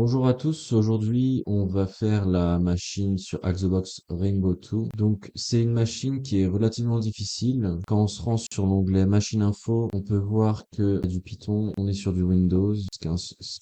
Bonjour à tous, aujourd'hui on va faire la machine sur Axebox Rainbow 2. Donc c'est une machine qui est relativement difficile. Quand on se rend sur l'onglet machine info, on peut voir que du Python, on est sur du Windows, ce qui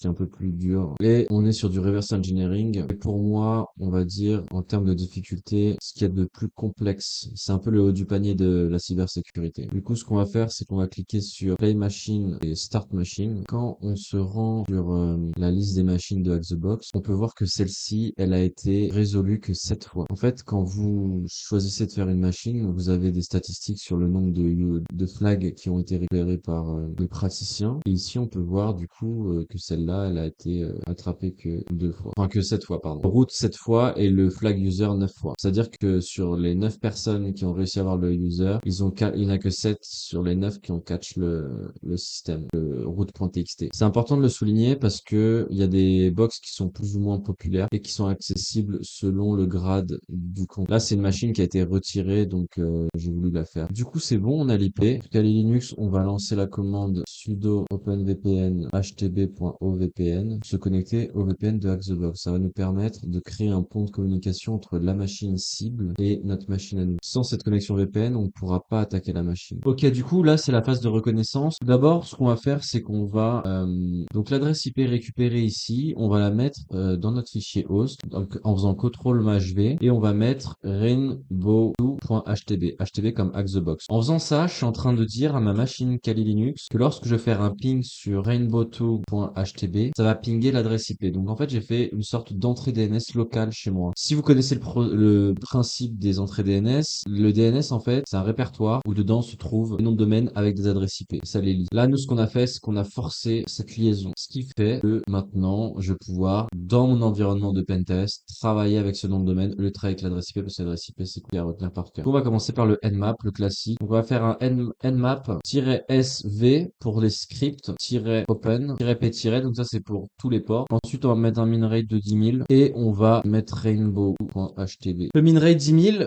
est un peu plus dur. Et on est sur du reverse engineering. Et pour moi, on va dire en termes de difficulté, ce qu'il y a de plus complexe, c'est un peu le haut du panier de la cybersécurité. Du coup, ce qu'on va faire, c'est qu'on va cliquer sur Play Machine et Start Machine. Quand on se rend sur la liste des machines de Hackthebox, on peut voir que celle-ci, elle a été résolue que 7 fois. En fait, quand vous choisissez de faire une machine, vous avez des statistiques sur le nombre de flags qui ont été récupérés par les praticiens. Et ici, on peut voir du coup que celle-là, elle a été attrapée que 2 fois. Enfin, que 7 fois, pardon. Route 7 fois et le flag user 9 fois. C'est-à-dire que sur les 9 personnes qui ont réussi à avoir le user, il n'y en a que 7 sur les 9 qui ont catch le système, le route.txt. C'est important de le souligner parce que il y a des box qui sont plus ou moins populaires et qui sont accessibles selon le grade du compte. Là, c'est une machine qui a été retirée, donc j'ai voulu la faire. Du coup, c'est bon, on a l'IP. Kali Linux, on va lancer la commande sudo openvpn htb.ovpn, se connecter au VPN de Hackthebox. Ça va nous permettre de créer un pont de communication entre la machine cible et notre machine à nous. Sans cette connexion VPN, on ne pourra pas attaquer la machine. Ok, du coup, là, c'est la phase de reconnaissance. D'abord, ce qu'on va faire, c'est qu'on va donc l'adresse IP récupérée ici, on va la mettre dans notre fichier host, donc en faisant CTRL-V, et on va mettre rainbow2.htb, htb comme Hackthebox. En faisant ça, je suis en train de dire à ma machine Kali Linux que lorsque je vais faire un ping sur rainbow2.htb, ça va pinguer l'adresse IP. Donc en fait, j'ai fait une sorte d'entrée DNS locale chez moi. Si vous connaissez le principe des entrées DNS, le DNS en fait, c'est un répertoire où dedans se trouvent les noms de domaine avec des adresses IP. Ça les lie. Là, nous, ce qu'on a fait, c'est qu'on a forcé cette liaison. Ce qui fait que maintenant, je vais pouvoir, dans mon environnement de pentest, travailler avec ce nom de domaine, le travailler avec l'adresse IP, parce que l'adresse IP, c'est cool à retenir par cœur. On va commencer par le nmap, le classique. Donc, on va faire un nmap-sv pour les scripts, -open, -p-, donc ça, c'est pour tous les ports. Ensuite, on va mettre un minrate de 10 000 et on va mettre rainbow.htb. Le minrate 10 000,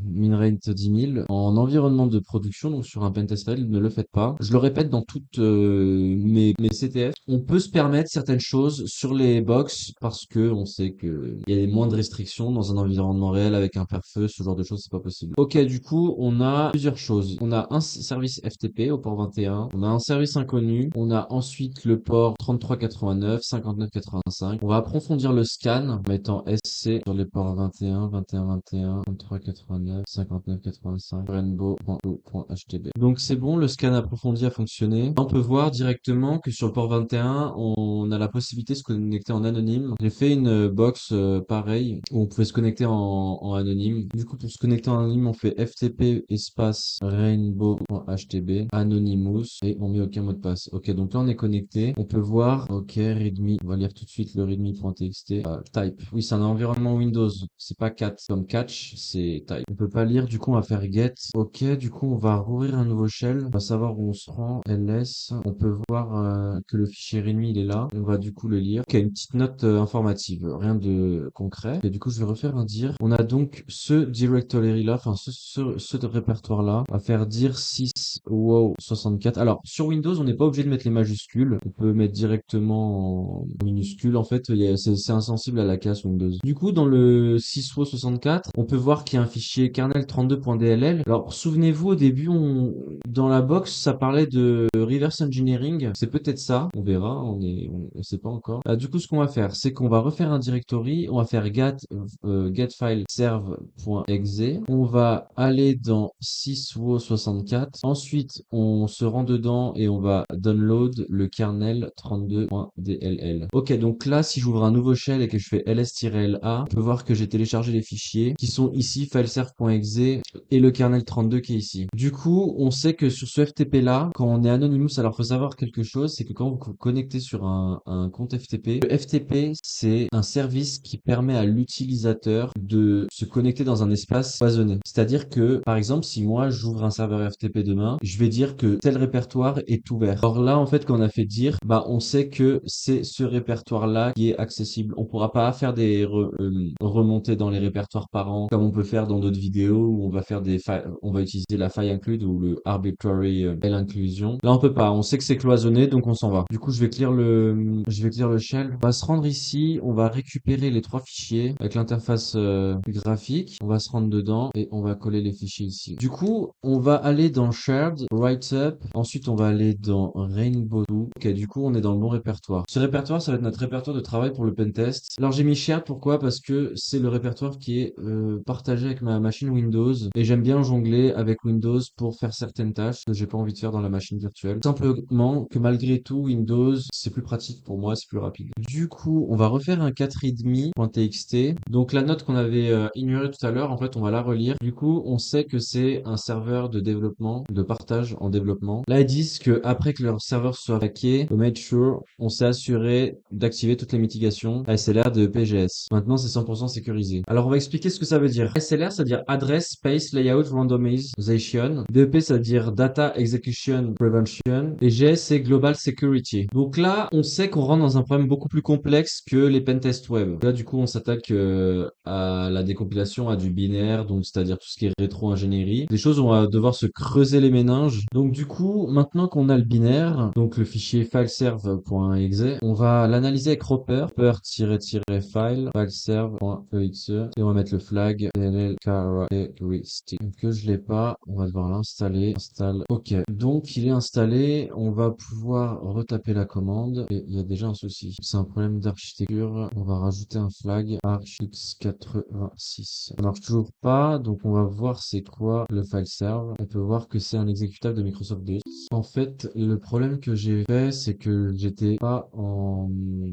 minrate 10 000 en environnement de production, donc sur un pentest file, ne le faites pas. Je le répète dans toutes mes CTF. On peut se permettre certaines choses sur les box parce que on sait que il y a moins de restrictions dans un environnement réel avec un pare-feu, ce genre de choses, c'est pas possible. Ok, du coup, on a plusieurs choses. On a un service FTP au port 21, on a un service inconnu, on a ensuite le port 3389, 5985. On va approfondir le scan en mettant SC sur les ports 21, 21, 21, 3389, 5985, rainbow.o.htb. Donc c'est bon, le scan approfondi a fonctionné. On peut voir directement que sur le port 21, on a la possibilité de se connecter en anonyme. J'ai fait une box pareil où on pouvait se connecter en anonyme. Du coup, pour se connecter en anonyme, on fait FTP espace rainbow.htb anonymous et on met aucun mot de passe. Ok, donc là on est connecté. On peut voir, ok, readme. On va lire tout de suite le readme.txt. Type. Oui, c'est un environnement Windows. C'est pas cat comme catch, c'est type. On peut pas lire, du coup on va faire get. Ok, du coup on va rouvrir un nouveau shell. On va savoir où on se rend. ls. On peut voir que le fichier readme il est là. On va du coup le lire. Ok, une petite note informative. Rien de concret. Et du coup je vais refaire un dir. On a donc ce directory là, enfin ce répertoire là. On va faire dir 6 wow 64. Alors sur Windows on n'est pas obligé de mettre les majuscules. On peut mettre directement en minuscule. En fait c'est insensible à la classe Windows. Du coup dans le 6wo64 on peut voir qu'il y a un fichier kernel32.dll. Alors souvenez-vous au début dans la box ça parlait de reverse engineering. C'est peut-être ça. On verra. On sait pas encore. Du coup ce qu'on va faire c'est qu'on va refaire un directory. On va faire getfile serve.exe. On va aller dans 6wo64. Ensuite, on se rend dedans et on va download le kernel 32.dll. Ok, donc là, si j'ouvre un nouveau shell et que je fais ls-la, on peut voir que j'ai téléchargé les fichiers qui sont ici, fileserve.exe et le kernel 32 qui est ici. Du coup, on sait que sur ce FTP là, quand on est Anonymous, alors faut savoir quelque chose, c'est que quand vous vous connectez sur un compte FTP, le FTP, c'est un service qui permet à l'utilisateur de se connecter dans un espace interface cloisonnée. C'est-à-dire que, par exemple, si moi j'ouvre un serveur FTP demain, je vais dire que tel répertoire est ouvert. Alors là, en fait, quand on a fait dire, bah, on sait que c'est ce répertoire-là qui est accessible. On pourra pas faire des remontées dans les répertoires parents comme on peut faire dans d'autres vidéos où on va faire on va utiliser la faille include ou le arbitrary inclusion. Là, on peut pas. On sait que c'est cloisonné, donc on s'en va. Du coup, je vais clear le shell. On va se rendre ici. On va récupérer les 3 fichiers avec l'interface graphique. On va se rendre dedans et on va coller les fichiers ici. Du coup, on va aller dans shared, write up. Ensuite, on va aller dans rainbow 2. Ok, du coup, on est dans le bon répertoire. Ce répertoire, ça va être notre répertoire de travail pour le pentest. Alors, j'ai mis shared, pourquoi? Parce que c'est le répertoire qui est partagé avec ma machine Windows et j'aime bien jongler avec Windows pour faire certaines tâches que j'ai pas envie de faire dans la machine virtuelle. Simplement que malgré tout, Windows, c'est plus pratique pour moi, c'est plus rapide. Du coup, on va refaire un 4readme.txt. Donc, la note qu'on avait ignorée tout à l'heure, en fait, on va la relire. Du coup, on sait que c'est un serveur de développement, de partage en développement. Là, ils disent que après que leur serveur soit hacké, au make sure, on s'est assuré d'activer toutes les mitigations ASLR de PGS. Maintenant, c'est 100% sécurisé. Alors, on va expliquer ce que ça veut dire. ASLR, ça veut dire Address Space Layout Randomization. DEP, ça veut dire Data Execution Prevention. Et GS, c'est Global Security. Donc là, on sait qu'on rentre dans un problème beaucoup plus complexe que les pentests web. Là, du coup, on s'attaque à la décompilation, à du binaire, donc c'est-à-dire tout ce qui est rétro-ingénierie. Des choses où on va devoir se creuser les méninges. Donc du coup, maintenant qu'on a le binaire, donc le fichier fileserve.exe, on va l'analyser avec Roper, Roper-file, fileserve.exe, et on va mettre le flag DLL characteristic. Donc que je l'ai pas, on va devoir l'installer. Installe. Ok. Donc il est installé, on va pouvoir retaper la commande, et il y a déjà un souci. C'est un problème d'architecture. On va rajouter un flag archx86. Ça marche toujours pas, donc on va voir c'est quoi le file serve. On peut voir que c'est un exécutable de Microsoft DOS. En fait, le problème que j'ai fait, c'est que j'étais pas en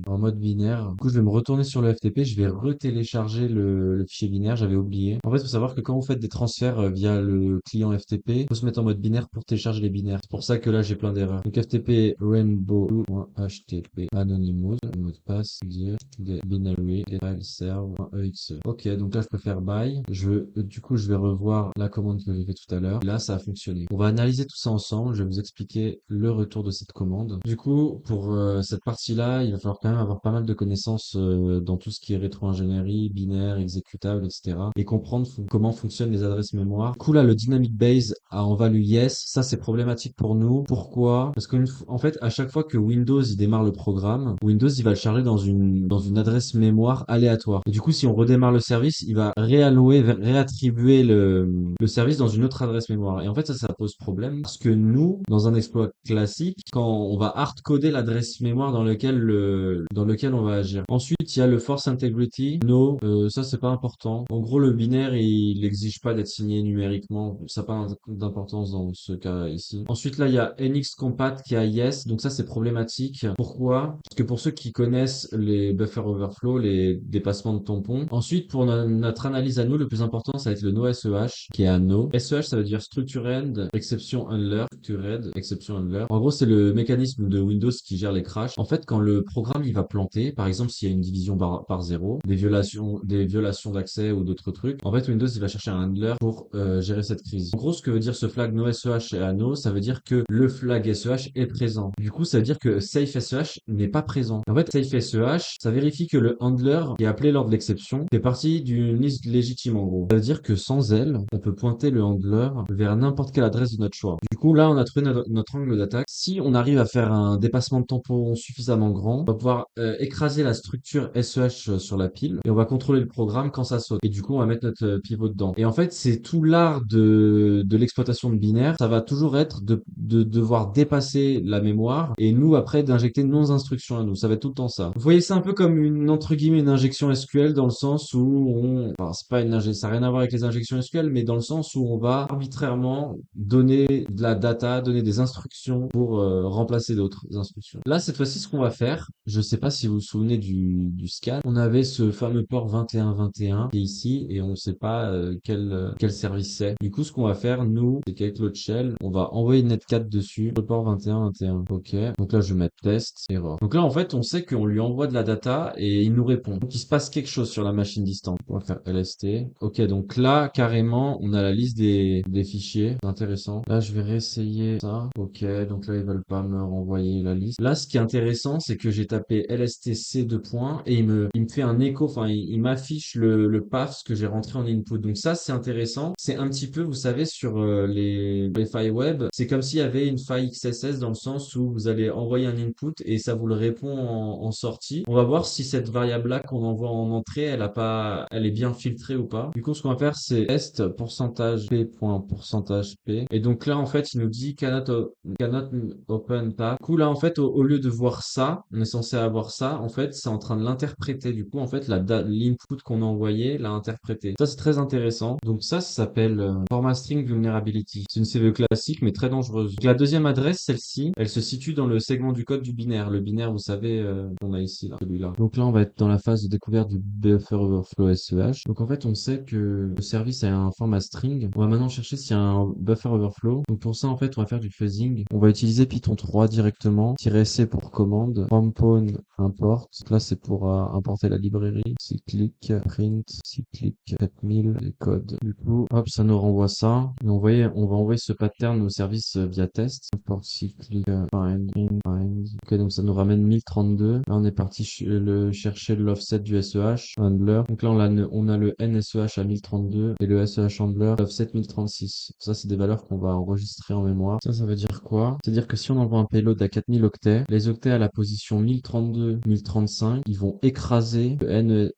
mode binaire. Du coup, je vais me retourner sur le FTP, je vais retélécharger le fichier binaire, j'avais oublié. En fait, il faut savoir que quand vous faites des transferts via le client FTP, il faut se mettre en mode binaire pour télécharger les binaires. C'est pour ça que là, j'ai plein d'erreurs. Donc FTP rainbow.htp anonymous, mot de passe, dire binary file serve.exe. Ok, donc là, je peux faire by. Du coup, je vais revoir la commande que j'ai fait tout à l'heure. Là, ça a fonctionné. On va analyser tout ça ensemble. Je vais vous expliquer le retour de cette commande. Du coup, pour cette partie-là, il va falloir quand même avoir pas mal de connaissances dans tout ce qui est rétro-ingénierie, binaire, exécutable, etc. Et comprendre comment fonctionnent les adresses mémoire. Du coup, là, le dynamic base a en value yes. Ça, c'est problématique pour nous. Pourquoi? Parce qu'en fait, à chaque fois que Windows il démarre le programme, Windows il va le charger dans une adresse mémoire aléatoire. Et du coup, si on redémarre le service, il va réattribuer le service dans une autre adresse mémoire. Et en fait, ça pose problème parce que nous, dans un exploit classique, quand on va hardcoder l'adresse mémoire dans lequel on va agir. Ensuite, il y a le force integrity. No, ça c'est pas important. En gros, le binaire, il n'exige pas d'être signé numériquement. Ça n'a pas d'importance dans ce cas ici. Ensuite, là, il y a nxcompat qui a yes. Donc ça, c'est problématique. Pourquoi? Parce que pour ceux qui connaissent les buffer overflow, les dépassements de tampons. Ensuite, pour notre analyse à nous, le plus important, ça va être le no SEH qui est à no. SEH, ça veut dire structured exception handler. Structured exception handler. En gros, c'est le mécanisme de Windows qui gère les crashs. En fait, quand le programme il va planter, par exemple, s'il y a une division par 0, des violations d'accès ou d'autres trucs, en fait, Windows il va chercher un handler pour gérer cette crise. En gros, ce que veut dire ce flag no SEH et à no, ça veut dire que le flag SEH est présent. Du coup, ça veut dire que safe SEH n'est pas présent. En fait, safe SEH, ça vérifie que le handler qui est appelé lors de l'exception fait partie d'une liste légitime en gros. Ça veut dire que sans elle, on peut pointer le handler vers n'importe quelle adresse de notre choix. Du coup, là, on a trouvé notre angle d'attaque. Si on arrive à faire un dépassement de tampon suffisamment grand, on va pouvoir écraser la structure SEH sur la pile et on va contrôler le programme quand ça saute. Et du coup, on va mettre notre pivot dedans. Et en fait, c'est tout l'art de l'exploitation de binaire. Ça va toujours être de devoir dépasser la mémoire et nous, après, d'injecter nos instructions à nous. Ça va être tout le temps ça. Vous voyez ça un peu comme entre guillemets, une injection SQL dans le sens où enfin, c'est pas ça n'a rien à voir avec les injections SQL, mais dans le sens où on va arbitrairement donner de la data, donner des instructions pour remplacer d'autres instructions. Là, cette fois-ci, ce qu'on va faire, je sais pas si vous vous souvenez du scan, on avait ce fameux port 2121 qui est ici et on ne sait pas quel service c'est. Du coup, ce qu'on va faire, nous, c'est qu'avec l'autre shell, on va envoyer netcat dessus, le port 2121. Ok. Donc là, je vais mettre test, error. Donc là, en fait, on sait qu'on lui envoie de la data et il nous répond. Donc il se passe quelque chose sur la machine distante. On va faire lst. Ok, Ok, donc là, carrément, on a la liste des fichiers. C'est intéressant. Là, je vais réessayer ça. Ok, donc là, ils veulent pas me renvoyer la liste. Là, ce qui est intéressant, c'est que j'ai tapé LSTC 2 points et il me fait un écho, enfin, il m'affiche le path que j'ai rentré en input. Donc ça, c'est intéressant. C'est un petit peu, vous savez, sur les failles web, c'est comme s'il y avait une faille XSS dans le sens où vous allez envoyer un input et ça vous le répond en sortie. On va voir si cette variable-là qu'on envoie en entrée, elle est bien filtrée ou pas. Du coup, ce qu'on va faire, c'est test pourcentage p point pourcentage p. Et donc là, en fait, il nous dit cannot open tab. Du coup, là, en fait, au lieu de voir ça, on est censé avoir ça. En fait, c'est en train de l'interpréter. Du coup, en fait, l'input qu'on a envoyé l'a interprété. Ça, c'est très intéressant. Donc ça s'appelle format string vulnerability. C'est une CVE classique, mais très dangereuse. Donc, la deuxième adresse, celle-ci, elle se situe dans le segment du code du binaire. Le binaire, vous savez, qu'on a ici, là, celui-là. Donc là, on va être dans la phase de découverte du buffer overflow SEH. Donc en fait, on sait que le service a un format string. On va maintenant chercher s'il y a un buffer overflow. Donc pour ça, en fait, on va faire du fuzzing. On va utiliser Python 3 directement. "-c pour commande. From import. Donc là, c'est pour importer la librairie. Cyclic print, cyclic 4000, les codes. Du coup, hop, ça nous renvoie ça. Et on va envoyer ce pattern au service via test. Import cyclic find. Ok, donc ça nous ramène 1032. Là, on est parti chercher l'offset du SEH handler. Donc là, on a le NSEH à 1032 et le SEH handler l'offset 1036. Ça, c'est des valeurs qu'on va enregistrer en mémoire. Ça veut dire quoi? C'est-à-dire que si on envoie un payload à 4000 octets, les octets à la position 1032, 1035, ils vont écraser le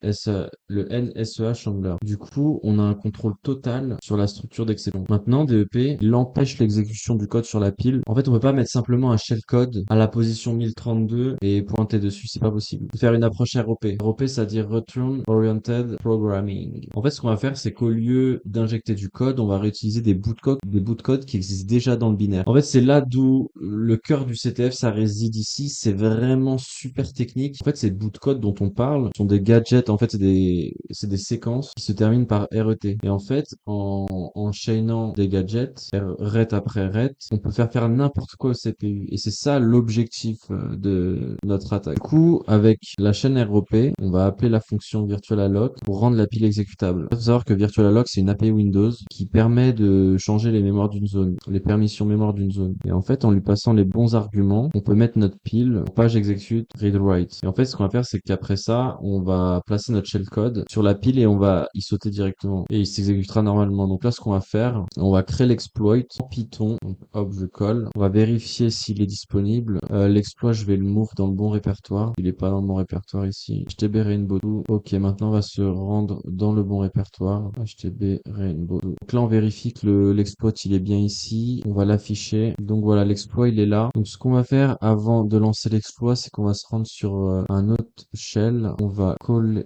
NSEH handler. Du coup, on a un contrôle total sur la structure d'exception. Maintenant, DEP, il empêche l'exécution du code sur la pile. En fait, on peut pas mettre simplement un shellcode à la position 1032 et pointer dessus, c'est pas possible. Il faut faire une approche ROP. ROP, c'est-à-dire Return Oriented Programming. En fait, ce qu'on va faire, c'est qu'au lieu d'injecter du code, on va réutiliser des bouts de code qui existent déjà dans le binaire. En fait, c'est là d'où le cœur du CTF, ça réside ici. C'est vraiment super technique. En fait, ces bouts de code dont on parle sont des gadgets. En fait, c'est des séquences qui se terminent par RET. Et en fait, en chaînant des gadgets, RET après RET, on peut faire n'importe quoi au CPU. Et c'est ça l'objectif de notre attaque. Du coup, avec la chaîne ROP, on va appeler la fonction virtualalloc pour rendre la pile exécutable. Il faut savoir que virtualalloc, c'est une API Windows qui permet de changer les mémoires d'une zone, les permissions mémoire d'une zone. Et en fait, en lui passant les bons arguments, on peut mettre notre pile en page execute read write. Et en fait, ce qu'on va faire, c'est qu'après ça, on va placer notre shellcode sur la pile et on va y sauter directement. Et il s'exécutera normalement. Donc là, ce qu'on va faire, on va créer l'exploit en Python. Donc hop, je colle. On va vérifier s'il est disponible. L'exploit, je vais le move dans le bon répertoire. Il est pas dans le bon répertoire ici. HTB Rainbow. Ok, maintenant on va se rendre dans le bon répertoire. HTB Rainbow. Donc là, on vérifie que l'exploit, il est bien ici. On va l'afficher. Donc voilà, l'exploit, il est là. Donc ce qu'on va faire avant de lancer l'exploit, c'est qu'on va se rendre sur un autre shell. On va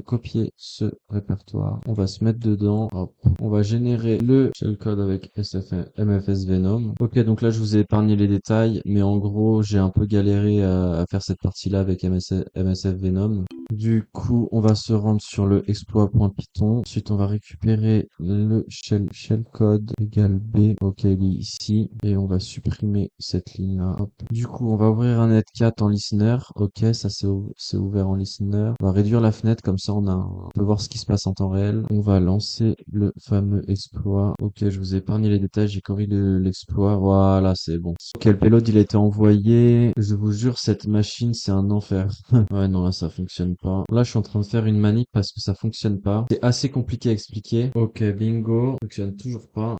copier ce répertoire. On va se mettre dedans. Hop. On va générer le shellcode avec MFS Venom. Ok, donc là, je vous ai épargné les détails, mais en gros, j'ai un peu galéré à faire cette partie-là avec MSF Venom. Du coup, on va se rendre sur le exploit.python. Ensuite, on va récupérer le shellcode égal B. Ok, il est ici. Et on va supprimer cette ligne-là. Hop. Du coup, on va ouvrir un netcat en listener. Ok, ça c'est ouvert en listener. On va réduire la fenêtre, comme ça on peut voir ce qui se passe en temps réel. On va lancer le fameux exploit. Ok, je vous ai épargné les détails, j'ai corrigé l'exploit. Voilà, c'est bon. Ok, le payload il a été envoyé. Je vous jure, cette machine, c'est un enfer. Ouais, non, là, ça fonctionne pas. Là, je suis en train de faire une manip parce que ça fonctionne pas. C'est assez compliqué à expliquer. Ok, bingo. Ça fonctionne toujours pas.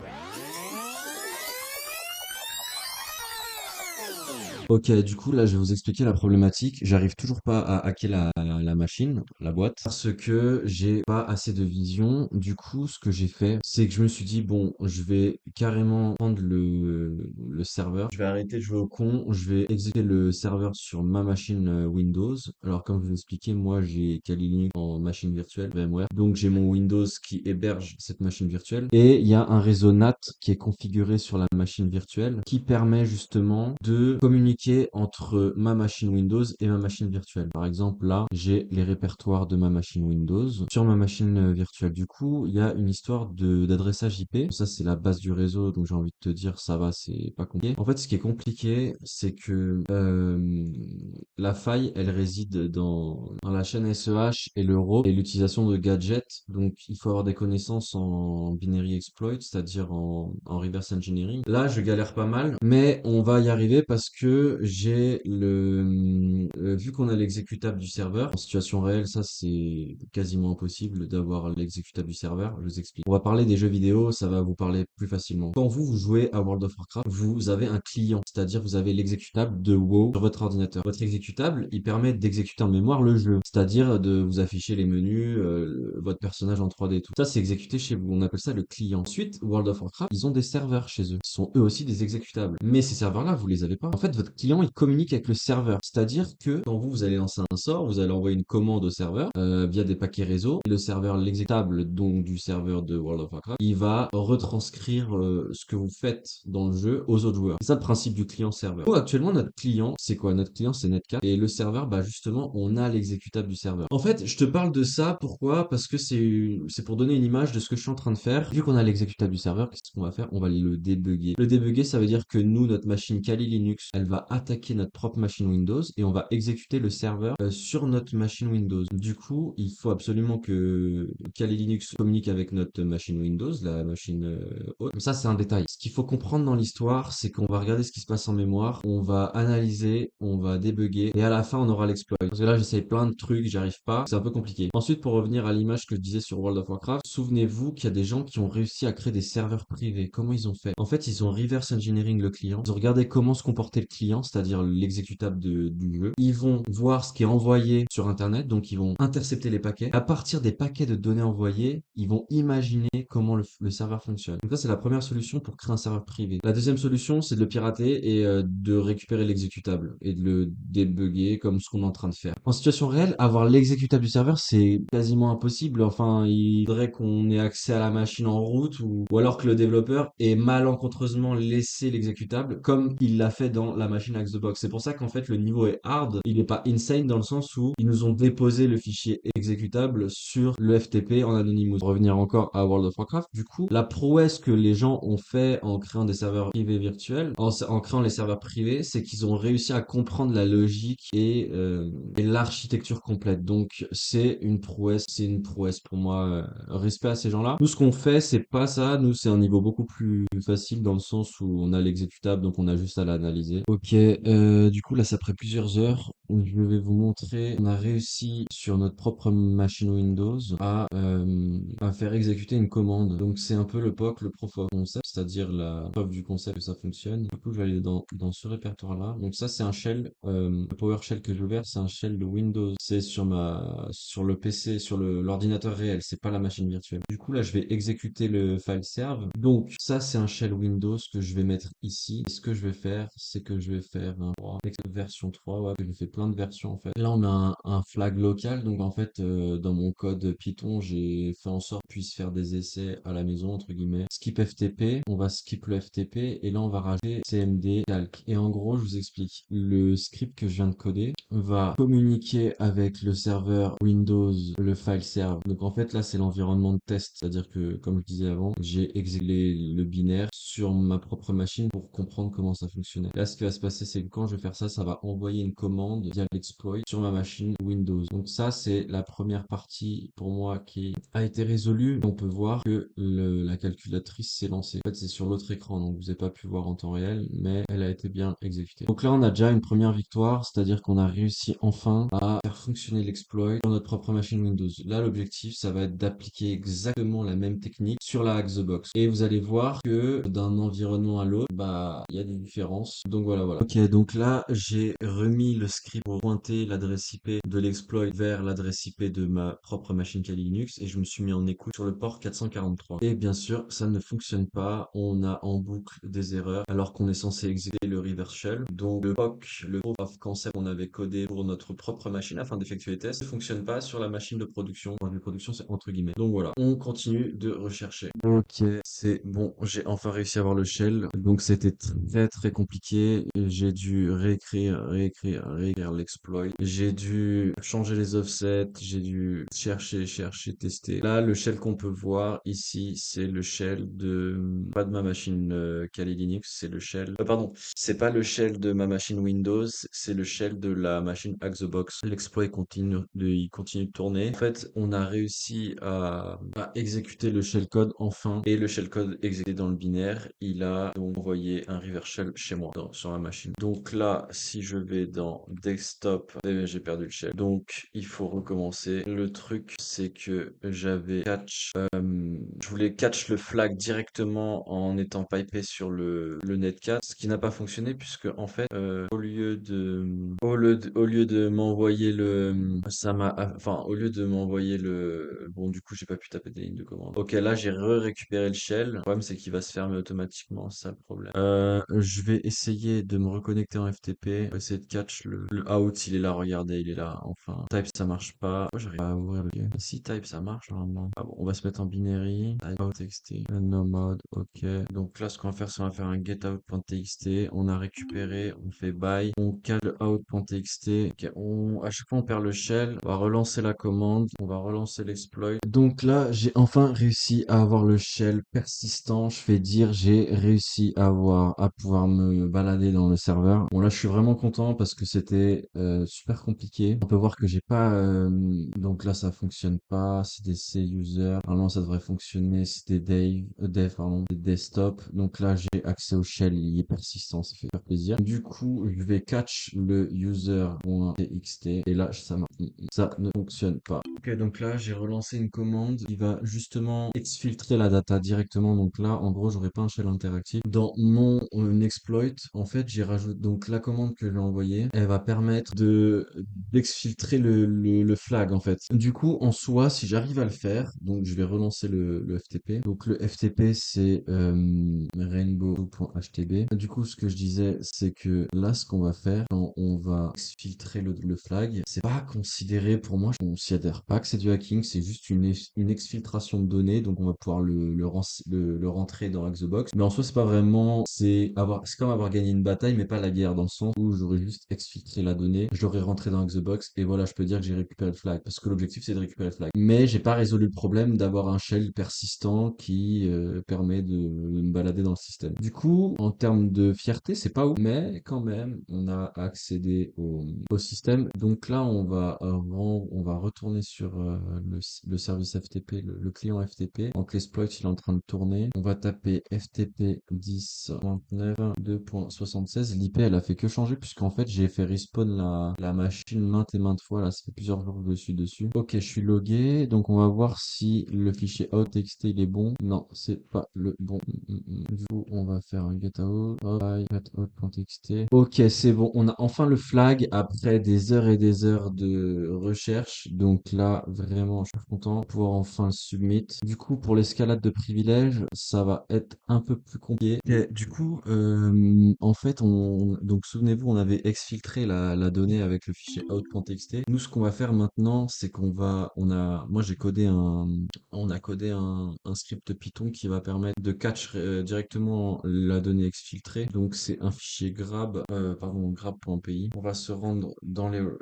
Ok, du coup, là, je vais vous expliquer la problématique. J'arrive toujours pas à hacker la machine, la boîte, parce que j'ai pas assez de vision. Du coup, ce que j'ai fait, c'est que je me suis dit, bon, je vais carrément prendre le serveur. Je vais arrêter de jouer au con. Je vais exécuter le serveur sur ma machine Windows. Alors, comme je vous ai expliqué, moi, j'ai Kali Linux en machine virtuelle, VMware. Donc, j'ai mon Windows qui héberge cette machine virtuelle. Et il y a un réseau NAT qui est configuré sur la machine virtuelle qui permet justement de communiquer entre ma machine Windows et ma machine virtuelle. Par exemple, là, j'ai les répertoires de ma machine Windows sur ma machine virtuelle. Du coup, il y a une histoire d'adressage IP. Ça, c'est la base du réseau, donc j'ai envie de te dire, ça va, c'est pas compliqué. En fait, ce qui est compliqué, c'est que la faille, elle réside dans la chaîne SEH et l'euro et l'utilisation de gadgets. Donc, il faut avoir des connaissances en binary exploit, c'est-à-dire en reverse engineering. Là, je galère pas mal, mais on va y arriver parce que j'ai vu qu'on a l'exécutable du serveur. En situation réelle, ça, c'est quasiment impossible d'avoir l'exécutable du serveur. Je vous explique. On va parler des jeux vidéo, ça va vous parler plus facilement. Quand vous jouez à World of Warcraft, vous avez un client, c'est-à-dire vous avez l'exécutable de WoW sur votre ordinateur. Votre exécutable, il permet d'exécuter en mémoire le jeu, c'est-à-dire de vous afficher les menus, votre personnage en 3D et tout. Ça, c'est exécuté chez vous. On appelle ça le client. Ensuite, World of Warcraft, ils ont des serveurs chez eux, qui sont eux aussi des exécutables. Mais ces serveurs-là, vous les avez pas. En fait, votre client, il communique avec le serveur. C'est-à-dire que quand vous allez lancer un sort, vous allez envoyer une commande au serveur via des paquets réseau. Et le serveur, l'exécutable donc du serveur de World of Warcraft, il va retranscrire ce que vous faites dans le jeu aux autres joueurs. C'est ça le principe du client-serveur. Nous, actuellement, notre client, c'est quoi? Notre client, c'est Netcat. Et le serveur, bah justement, on a l'exécutable du serveur. En fait, je te parle de ça, pourquoi? Parce que c'est pour donner une image de ce que je suis en train de faire. Vu qu'on a l'exécutable du serveur, qu'est-ce qu'on va faire? On va le débugger. Le débugger, ça veut dire que nous, notre machine Kali Linux, elle va attaquer notre propre machine Windows et on va exécuter le serveur sur notre machine Windows. Du coup, il faut absolument que Kali Linux communique avec notre machine Windows, la machine haute. Ça, c'est un détail. Ce qu'il faut comprendre dans l'histoire, c'est qu'on va regarder ce qui se passe en mémoire, on va analyser, on va débugger et à la fin, on aura l'exploit. Parce que là, j'essaye plein de trucs, j'y arrive pas. C'est un peu compliqué. Ensuite, pour revenir à l'image que je disais sur World of Warcraft, souvenez-vous qu'il y a des gens qui ont réussi à créer des serveurs privés. Comment ils ont fait? En fait, ils ont reverse engineering le client. Ils ont regardé comment se comportait le client, c'est-à-dire l'exécutable du jeu. Ils vont voir ce qui est envoyé sur Internet, donc ils vont intercepter les paquets. À partir des paquets de données envoyés, ils vont imaginer comment le serveur fonctionne. Donc ça, c'est la première solution pour créer un serveur privé. La deuxième solution, c'est de le pirater et de récupérer l'exécutable et de le débugger comme ce qu'on est en train de faire. En situation réelle, avoir l'exécutable du serveur, c'est quasiment impossible. Enfin, il faudrait qu'on ait accès à la machine en route ou alors que le développeur ait malencontreusement laissé l'exécutable comme il l'a fait dans la machine Hack the Box. C'est pour ça qu'en fait, le niveau est hard. Il n'est pas insane dans le sens où ils nous ont déposé le fichier exécutable sur le FTP en Anonymous. Pour revenir encore à World of Warcraft, du coup, la prouesse que les gens ont fait en créant des serveurs privés virtuels, en créant les serveurs privés, c'est qu'ils ont réussi à comprendre la logique et l'architecture complète. Donc, c'est une prouesse pour moi. Respect à ces gens-là. Nous, ce qu'on fait, c'est pas ça. Nous, c'est un niveau beaucoup plus facile dans le sens où on a l'exécutable, donc on a juste à l'analyser. Ok, du coup, là, ça après plusieurs heures, je vais vous montrer. On a réussi sur notre propre machine Windows à faire exécuter une commande. Donc, c'est un peu le POC, le proof of concept, c'est-à-dire la preuve du concept que ça fonctionne. Du coup, je vais aller dans ce répertoire-là. Donc, ça, c'est un shell. Le PowerShell que j'ai ouvert, c'est un shell de Windows. C'est sur le PC, sur l'ordinateur réel. C'est pas la machine virtuelle. Du coup, là, je vais exécuter le file serve. Donc, ça, c'est un shell Windows que je vais mettre ici. Et ce que je vais faire, c'est que je vais faire version 3. Ouais, je fais plein de versions, en fait. Là, on a un flag local. Donc, en fait, dans mon code Python, j'ai fait en sorte qu'on puisse faire des essais à la maison, entre guillemets. Skip FTP. On va skip le FTP. Et là, on va rajouter CMD calc. Et en gros, je vous explique. Le script que je viens de coder va communiquer avec le serveur Windows, le file serve. Donc en fait là c'est l'environnement de test, c'est-à-dire que comme je disais avant, j'ai exécuté le binaire sur ma propre machine pour comprendre comment ça fonctionnait. Là ce qui va se passer c'est que quand je vais faire ça, ça va envoyer une commande via l'exploit sur ma machine Windows. Donc ça c'est la première partie pour moi qui a été résolue. On peut voir que la calculatrice s'est lancée. En fait c'est sur l'autre écran donc vous n'avez pas pu voir en temps réel mais elle a été bien exécutée. Donc là on a déjà une première victoire, c'est-à-dire qu'on a réussi enfin à faire fonctionner l'exploit sur notre propre machine Windows. Là, l'objectif, ça va être d'appliquer exactement la même technique sur la Hack the Box. Et vous allez voir que d'un environnement à l'autre, bah, il y a des différences. Donc voilà, voilà. Ok, donc là, j'ai remis le script pour pointer l'adresse IP de l'exploit vers l'adresse IP de ma propre machine Kali Linux et je me suis mis en écoute sur le port 443. Et bien sûr, ça ne fonctionne pas. On a en boucle des erreurs alors qu'on est censé exécuter le reverse shell. Donc le POC, le proof of concept qu'on avait codé pour notre propre machine afin d'effectuer les tests ne fonctionne pas sur la machine de production. Enfin, de production, c'est entre guillemets. Donc voilà, on continue de rechercher. Ok, c'est bon, j'ai enfin réussi à avoir le shell. Donc c'était très très compliqué. J'ai dû réécrire réécrire l'exploit. J'ai dû changer les offsets, j'ai dû chercher, tester. Là, le shell qu'on peut voir ici, c'est le shell pas de ma machine Kali Linux, c'est le shell, pardon, c'est pas le shell de ma machine Windows, c'est le shell de la machine Hack the Box. L'exploit il continue de tourner. En fait, on a réussi à exécuter le shellcode enfin, et le shellcode exécuté dans le binaire, il a donc envoyé un reverse shell chez moi, sur ma machine. Donc là, si je vais dans desktop, j'ai perdu le shell. Donc il faut recommencer. Le truc, c'est que je voulais catch le flag directement en étant pipé sur le netcat, ce qui n'a pas fonctionné puisque en fait, au lieu de m'envoyer au lieu de m'envoyer bon, du coup, j'ai pas pu taper des lignes de commande. Ok, là, j'ai récupéré le shell. Le problème, c'est qu'il va se fermer automatiquement, c'est ça le problème. Je vais essayer de me reconnecter en FTP, essayer de catch le out, il est là, regardez, il est là, enfin. Type, ça marche pas. Moi, j'arrive pas à ouvrir le Si type, ça marche, normalement. Ah bon, on va se mettre en binary. Type out txt. No mode, ok. Donc là, ce qu'on va faire, c'est on va faire un get-out.txt. On a récupéré, on fait buy, on cale le out.txt. Ok, à chaque fois, on perd le shell. On va relancer la commande, on va relancer l'exploit. Donc là, j'ai enfin réussi à avoir le shell persistant. Je fais dire, j'ai réussi à pouvoir me balader dans le serveur. Bon, là, je suis vraiment content parce que c'était super compliqué. On peut voir que j'ai pas, donc là, ça fonctionne pas. CDC user. Normalement, ça devrait fonctionner. C'était dev, pardon, desktop. Donc là, j'ai accès au shell. Il est persistant. Ça fait super plaisir. Du coup, je vais catch le user.txt et là, ça ne fonctionne pas. Ok, donc là, j'ai relancé une commande qui va justement exfiltrer la data directement. Donc là, en gros, j'aurai pas un shell interactif. Dans mon exploit, en fait, j'ai rajouté donc la commande que j'ai envoyée. Elle va permettre d'exfiltrer le flag, en fait. Du coup, en soi, si j'arrive à le faire, donc je vais relancer le FTP. Donc le FTP, c'est rainbow.htb. Du coup, ce que je disais, c'est que là, ce qu'on va faire, quand on va exfiltrer le flag, c'est pas considéré pour moi, je considère pas que c'est du hacking, c'est juste une exfiltration de données, donc on va pouvoir le rentrer dans Hack the Box. Mais en soi, c'est pas vraiment, c'est comme avoir gagné une bataille, mais pas la guerre, dans le sens où j'aurais juste exfiltré la donnée, je l'aurais rentré dans Hack the Box, et voilà, je peux dire que j'ai récupéré le flag, parce que l'objectif c'est de récupérer le flag. Mais j'ai pas résolu le problème d'avoir un shell persistant qui permet de me balader dans le système. Du coup, en termes de fierté, c'est pas ouf, mais quand même, on a accédé au système. Donc là, on va retourner sur le service FTP, le client FTP. Donc l'exploit, il est en train de tourner. On va taper FTP 10.29.2.76. L'IP, elle a fait que changer puisqu'en fait, j'ai fait respawn la machine maintes et maintes fois. Là, ça fait plusieurs jours que je suis dessus. Ok, je suis logué. Donc on va voir si le fichier out.txt il est bon. Non, c'est pas le bon. Du coup, on va faire un get-out. Get-out.txt. Ok, c'est bon. On a enfin le flag après des heures et des heures de recherche. Donc là, vraiment, je suis content de pouvoir enfin le submit. Du coup, pour l'escalade de privilèges, ça va être un peu plus compliqué. Ok, du coup, en fait, donc souvenez-vous, on avait exfiltré la donnée avec le fichier out.txt. Nous, ce qu'on va faire maintenant, c'est moi on a codé un script Python qui va permettre de catch directement la donnée exfiltrée. Donc c'est un fichier grab.py. On va se rendre dans le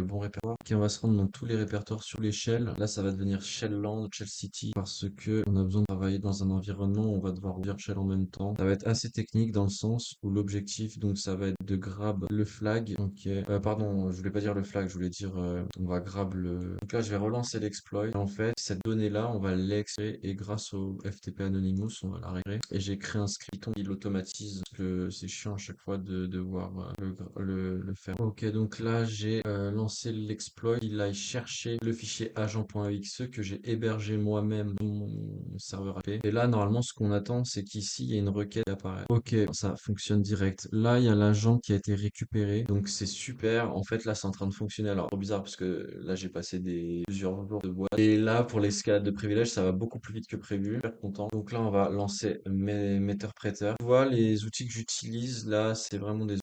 bon répertoire. Ok, on va se rendre dans tous les répertoires sur les shells. Là, ça va devenir shellland, shell city parce que on a besoin de travailler dans un environnement où on va devoir ouvrir shell en même temps. Ça va être assez technique dans le sens où l'objectif, donc ça va être de grab le flag. Ok, pardon, je voulais pas dire le flag, je voulais dire on va grab le. Donc là, je vais relancer l'exploit. En fait, cette donnée-là, on va l'extraire et grâce au FTP Anonymous, on va la régler. Et j'ai créé un script qui l'automatise parce que c'est chiant à chaque fois de devoir le faire. Ok, donc là, j'ai lancé l'exploit. Il a cherché le fichier agent.exe que j'ai hébergé moi-même dans mon serveur AP. Et là, normalement, ce qu'on attend, c'est qu'ici, il y a une requête qui apparaît. Ok, ça fonctionne direct. Là, il y a l'agent qui a été récupéré. Donc, c'est super. En fait, là, c'est en train de fonctionner. Alors, trop bizarre parce que là, j'ai passé plusieurs jours de boîte. Et là, pour l'escalade de privilèges, ça va beaucoup plus vite que prévu. Super content. Donc là, on va lancer Meterpreter. Tu vois, les outils que j'utilise là, c'est vraiment des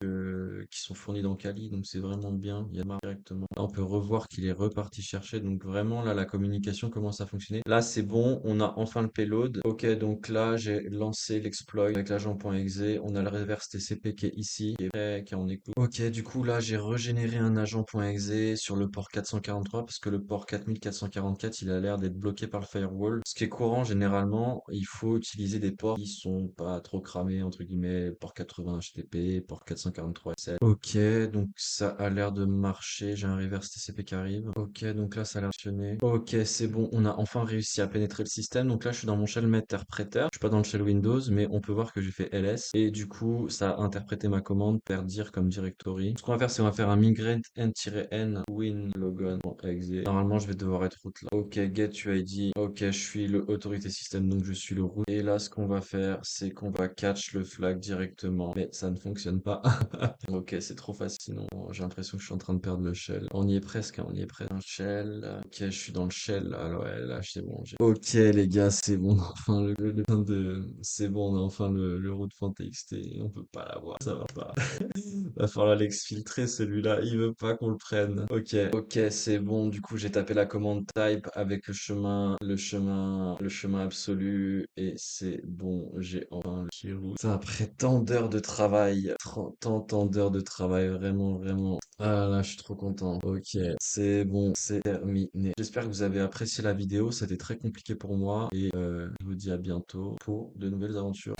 qui sont fournis dans Kali, donc c'est vraiment bien. Il y a marre directement. Là, on peut revoir qu'il est reparti chercher. Donc vraiment, là, la communication commence à fonctionner. Là, c'est bon. On a enfin le payload. Ok, donc là, j'ai lancé l'exploit avec l'agent.exe. On a le reverse TCP qui est ici, qui est prêt, qui est en écoute. Ok, du coup, là, j'ai régénéré un agent.exe sur le port 443 parce que le port 4444, il a l'air d'être bloqué par le firewall. Ce qui est courant, généralement, il faut utiliser des ports qui sont pas trop cramés, entre guillemets, port 80 HTTP, port 443 SL. Ok, donc ça a l'air de marcher. J'ai un reverse TCP qui arrive. Ok, donc là, ça a l'air de fonctionner. Ok, c'est bon. On a enfin réussi à pénétrer le système. Donc là, je suis dans mon shell interpréteur. Je suis pas dans le shell Windows, mais on peut voir que j'ai fait ls. Et du coup, ça a interprété ma commande per dire comme directory. Ce qu'on va faire, c'est on va faire un migrate n-n win logon.exe. Normalement, je vais devoir être root là. Ok, get UID. Ok, je suis le autorité système, donc je suis le root. Et là, ce qu'on va faire, c'est qu'on va catch le flag directement. Mais ça ne fonctionne pas. Ok, c'est trop facile. Sinon, j'ai l'impression que je suis en train de perdre le shell. On y est presque, hein, on y est presque. Un shell. Ok, je suis dans le shell. Alors ouais, là, c'est bon. Ok, les gars, c'est bon. On a enfin c'est bon, on a enfin le root.txt. On peut pas l'avoir. Ça va pas. Va falloir l'exfiltrer celui-là, il veut pas qu'on le prenne. Ok, ok, c'est bon. Du coup, j'ai tapé la commande type avec le chemin absolu et c'est bon. J'ai enfin le key root. Ça, après tant d'heures de travail, tant d'heures de travail, vraiment, vraiment. Ah là, je suis trop content. Ok, c'est bon, c'est terminé. J'espère que vous avez apprécié la vidéo. C'était très compliqué pour moi et je vous dis à bientôt pour de nouvelles aventures.